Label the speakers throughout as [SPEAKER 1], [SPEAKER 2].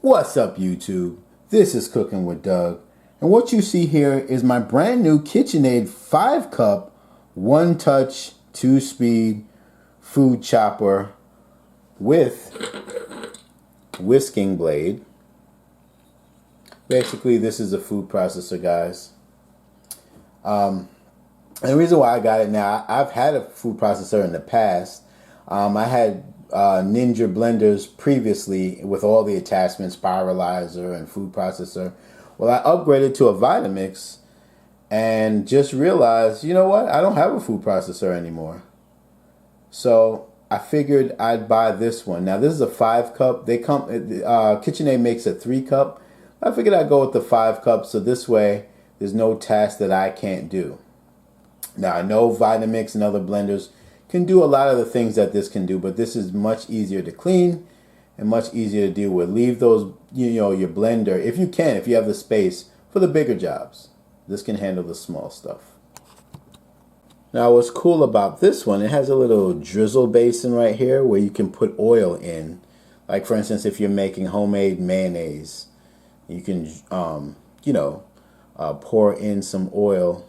[SPEAKER 1] What's up, YouTube? This is Cooking with Doug, and what you see here is my brand new KitchenAid 5-cup, 1-touch, 2-speed food chopper with whisking blade. Basically, this is a food processor, guys. And the reason why I got it now, I've had a food processor in the past. I had Ninja blenders previously with all the attachments, spiralizer and food processor. Well, I upgraded to a Vitamix and just realized, you know what? I don't have a food processor anymore. So I figured I'd buy this one. Now this is a 5-cup. They come. KitchenAid makes a 3-cup. I figured I'd go with the 5-cup, so this way there's no task that I can't do. Now I know Vitamix and other blenders can do a lot of the things that this can do, but this is much easier to clean and much easier to deal with. Leave those, your blender, if you can, if you have the space, for the bigger jobs. This can handle the small stuff. Now what's cool about this one, it has a little drizzle basin right here where you can put oil in. Like for instance, if you're making homemade mayonnaise, you can, pour in some oil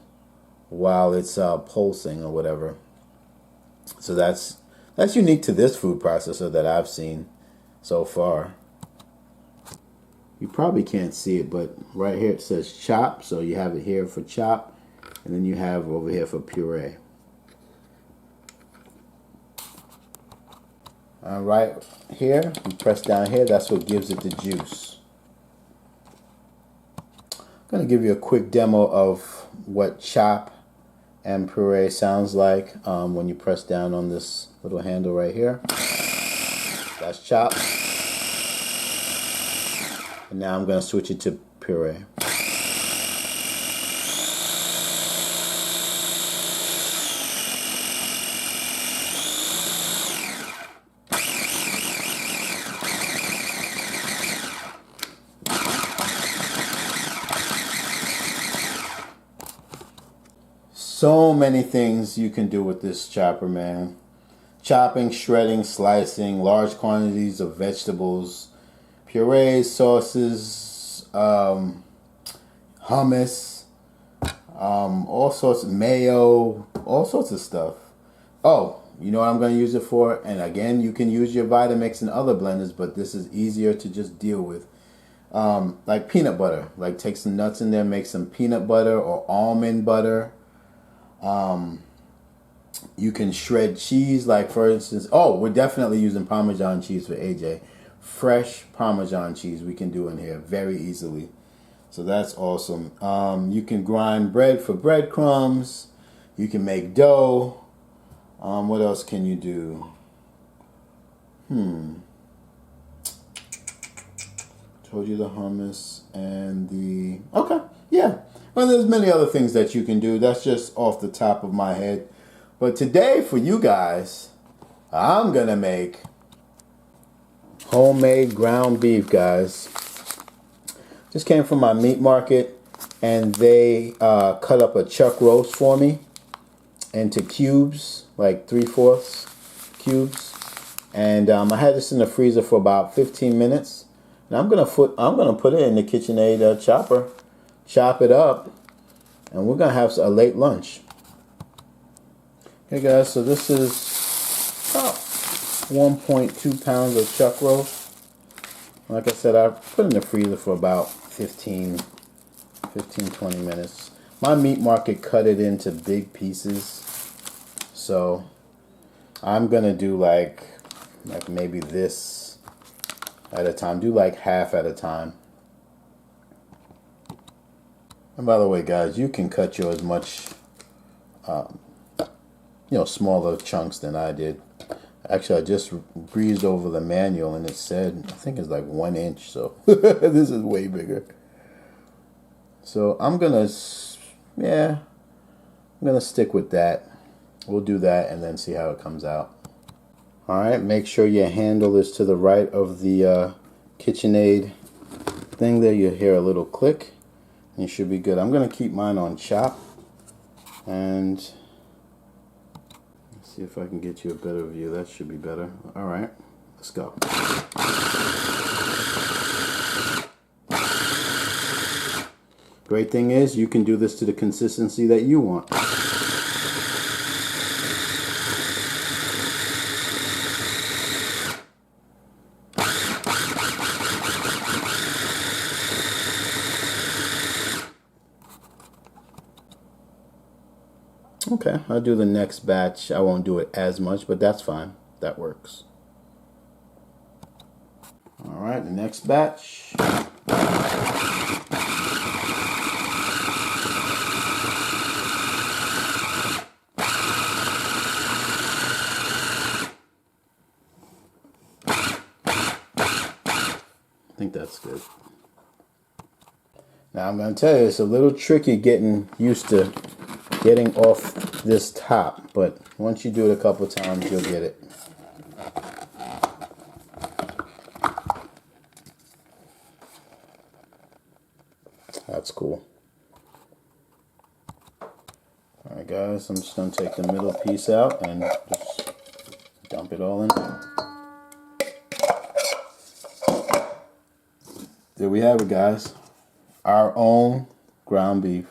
[SPEAKER 1] while it's pulsing or whatever. So that's unique to this food processor that I've seen so far. You probably can't see it, but right here it says chop, so you have it here for chop, and then you have over here for puree. Right here, you press down here, that's what gives it the juice. I'm going to give you a quick demo of what chop and puree sounds like when you press down on this little handle right here. That's chop. And now I'm going to switch it to puree. So many things you can do with this chopper, man. Chopping, shredding, slicing, large quantities of vegetables, purees, sauces, hummus, all sorts of mayo, all sorts of stuff. Oh, you know what I'm going to use it for? And again, you can use your Vitamix and other blenders, but this is easier to just deal with. Like peanut butter. Like take some nuts in there, make some peanut butter or almond butter. You can shred cheese, like for instance, we're definitely using Parmesan cheese for AJ. Fresh Parmesan cheese we can do in here very easily. So that's awesome. You can grind bread for breadcrumbs. You can make dough. What else can you do? Told you the hummus and the... Okay, yeah. Well, there's many other things that you can do. That's just off the top of my head. But today, for you guys, I'm going to make homemade ground beef, guys. Just came from my meat market, and they cut up a chuck roast for me into cubes, like 3/4 cubes. And I had this in the freezer for about 15 minutes. And I'm gonna put it in the KitchenAid chopper. Chop it up, and we're gonna have a late lunch. Okay guys, so this is about 1.2 pounds of chuck roast. Like I said, I put it in the freezer for about 15-20 minutes. My meat market cut it into big pieces, so I'm gonna do like maybe this at a time. Do like half at a time. And by the way, guys, you can cut yours much, smaller chunks than I did. Actually, I just breezed over the manual and it said, I think it's like 1 inch. So this is way bigger. So I'm gonna stick with that. We'll do that and then see how it comes out. All right, make sure your handle is to the right of the KitchenAid thing there. You'll hear a little click. You should be good. I'm going to keep mine on chop, and let's see if I can get you a better view. That should be better. All right, let's go. Great thing is you can do this to the consistency that you want. Okay, I'll do the next batch. I won't do it as much, but that's fine. That works. All right, the next batch. I think that's good. Now I'm going to tell you, it's a little tricky getting used to getting off this top, but once you do it a couple times, you'll get it. That's cool. Alright guys, I'm just going to take the middle piece out and just dump it all in there. There we have it, guys. Our own ground beef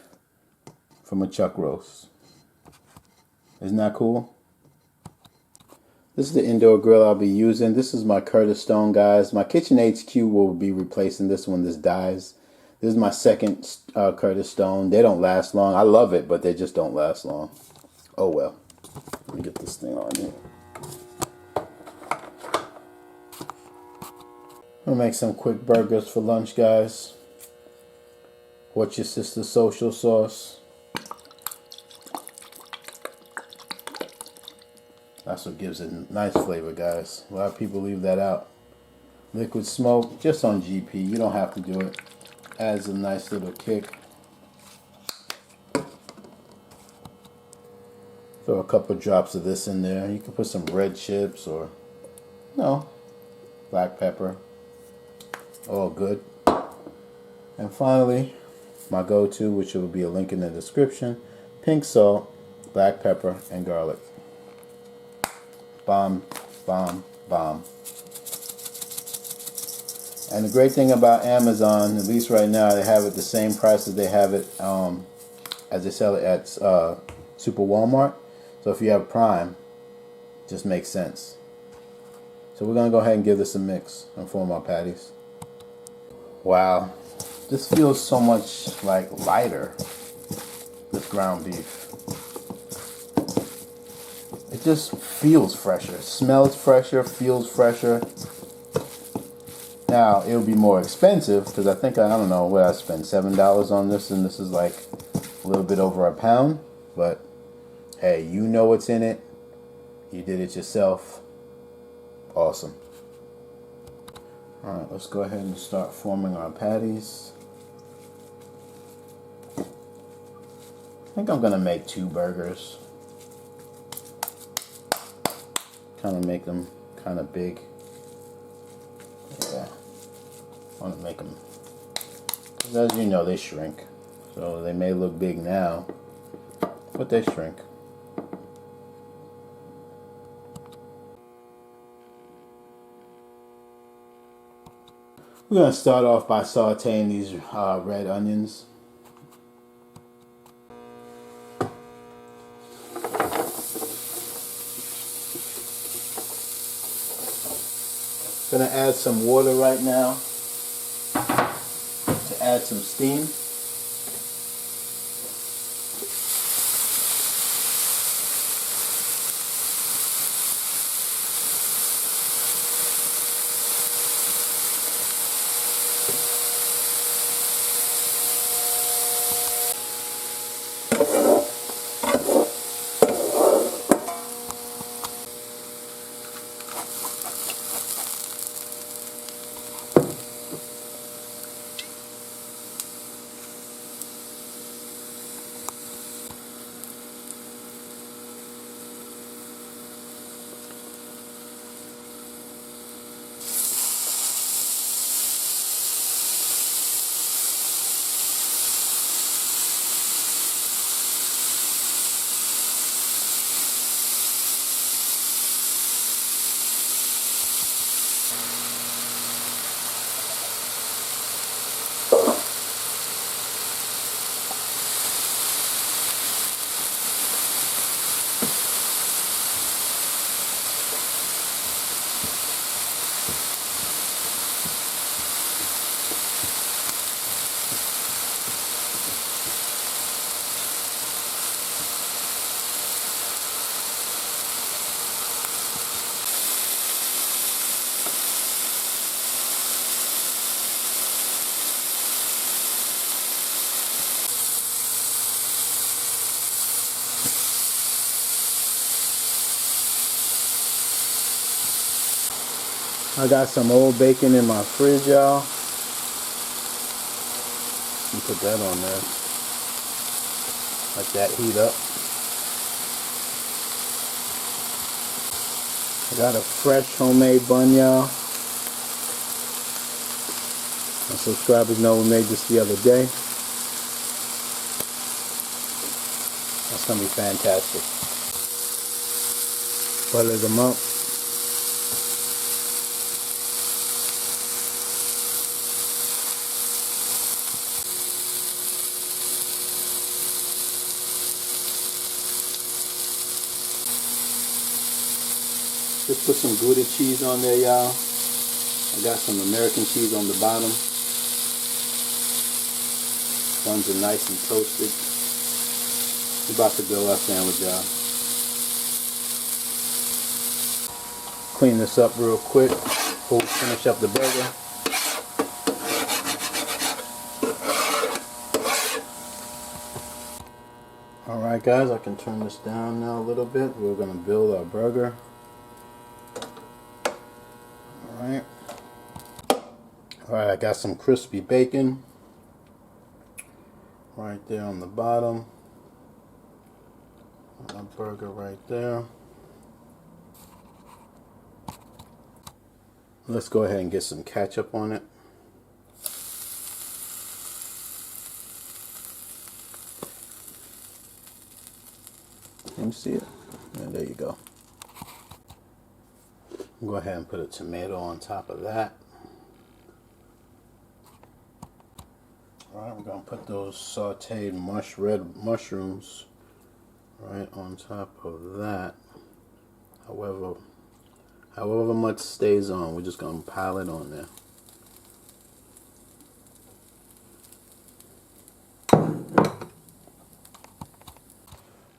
[SPEAKER 1] from a chuck roast. Isn't that cool? This is the indoor grill I'll be using. This is my Curtis Stone, guys. My KitchenAid HQ will be replacing this when this dies. This is my second Curtis Stone. They don't last long. I love it, but they just don't last long. Oh well. Let me get this thing on here. I'm gonna make some quick burgers for lunch, guys. What's your sister's social sauce? That's what gives it a nice flavor, guys. A lot of people leave that out. Liquid smoke, just on GP. You don't have to do it. Adds a nice little kick. Throw a couple drops of this in there. You can put some red chips or, no, black pepper. All good. And finally, my go-to, which will be a link in the description, pink salt, black pepper, and garlic. Bomb, bomb, bomb. And the great thing about Amazon, at least right now, they have it the same price as they have it as they sell it at Super Walmart. So if you have Prime, it just makes sense. So we're gonna go ahead and give this a mix and form our patties. Wow, this feels so much like lighter, this ground beef. It just feels fresher, smells fresher, feels fresher. Now, it'll be more expensive because I think, I don't know what I spent, $7 on this, and this is like a little bit over a pound. But hey, you know what's in it. You did it yourself. Awesome. Alright, let's go ahead and start forming our patties. I think I'm going to make 2 burgers. Kind of make them kind of big. Yeah. I want to make them, because as you know, they shrink. So they may look big now, but they shrink. We're going to start off by sauteing these red onions. Going to add some water right now to add some steam. I got some old bacon in my fridge, y'all. Put that on there. Let that heat up. I got a fresh homemade bun, y'all. My subscribers know we made this the other day. That's gonna be fantastic. Butter them up. Just put some Gouda cheese on there, y'all. I got some American cheese on the bottom. Buns are nice and toasted. We're about to grill our sandwich, y'all. Clean this up real quick before we finish up the burger. Alright guys, I can turn this down now a little bit. We're going to build our burger. Alright, I got some crispy bacon right there on the bottom. My burger right there. Let's go ahead and get some ketchup on it. Can you see it? Yeah, there you go. Go ahead and put a tomato on top of that. Alright, we're going to put those sauteed red mushrooms right on top of that. However much stays on, we're just going to pile it on there.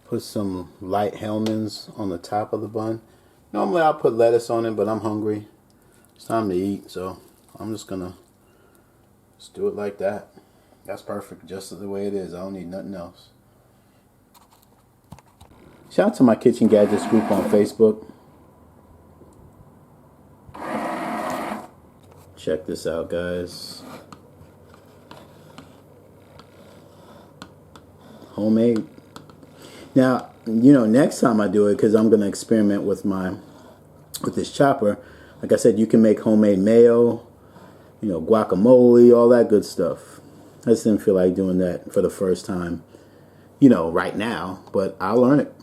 [SPEAKER 1] Put some light Hellmann's on the top of the bun. Normally I'll put lettuce on it, but I'm hungry. It's time to eat, so I'm just gonna do it like that. That's perfect, just the way it is. I don't need nothing else. Shout out to my Kitchen Gadgets group on Facebook. Check this out, guys. Homemade. Now, you know, next time I do it, because I'm going to experiment with this chopper, like I said, you can make homemade mayo, you know, guacamole, all that good stuff. I just didn't feel like doing that for the first time, you know, right now, but I'll learn it.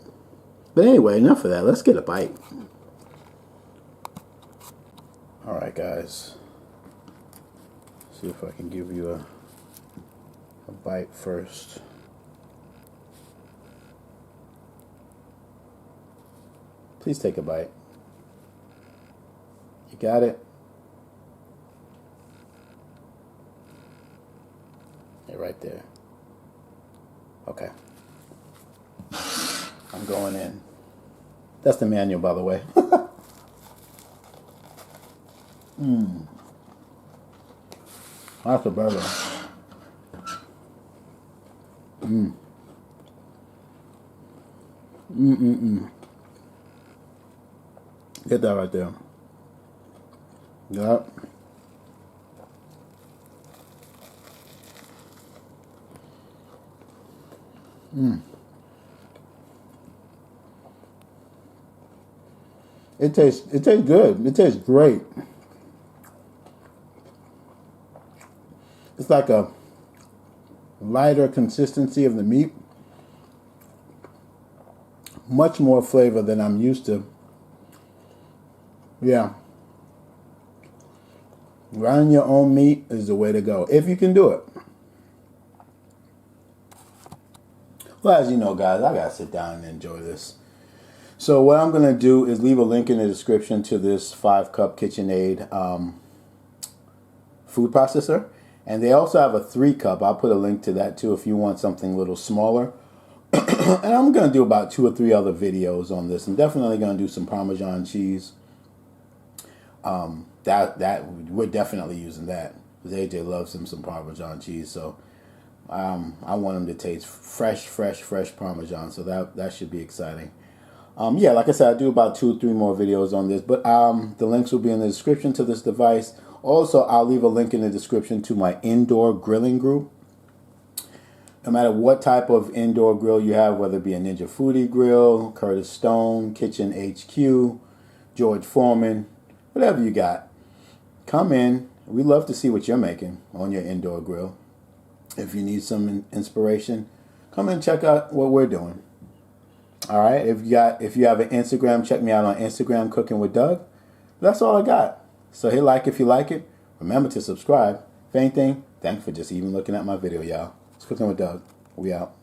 [SPEAKER 1] But anyway, enough of that. Let's get a bite. Alright, guys. See if I can give you a bite first. Please take a bite. You got it? Yeah, right there. Okay. I'm going in. That's the manual, by the way. That's a burger. Get that right there. Yep. It tastes good. It tastes great. It's like a lighter consistency of the meat. Much more flavor than I'm used to. Yeah. Grinding your own meat is the way to go, if you can do it. Well, as you know, guys, I gotta sit down and enjoy this. So what I'm gonna do is leave a link in the description to this 5-cup KitchenAid food processor. And they also have a 3-cup. I'll put a link to that too if you want something a little smaller. And I'm gonna do about 2 or 3 other videos on this. I'm definitely gonna do some Parmesan cheese. That we're definitely using that because AJ loves some Parmesan cheese. So I want him to taste fresh Parmesan. So that should be exciting. Yeah, like I said, I do about 2 or 3 more videos on this, but the links will be in the description to this device. Also, I'll leave a link in the description to my indoor grilling group. No matter what type of indoor grill you have, whether it be a Ninja Foodie grill, Curtis Stone, Kitchen HQ, George Foreman, whatever you got, come in. We love to see what you're making on your indoor grill. If you need some inspiration, come and check out what we're doing. All right. If you have an Instagram, check me out on Instagram, Cooking with Doug. That's all I got. So hit like if you like it. Remember to subscribe. If anything, thanks for just even looking at my video, y'all. It's Cooking with Doug. We out.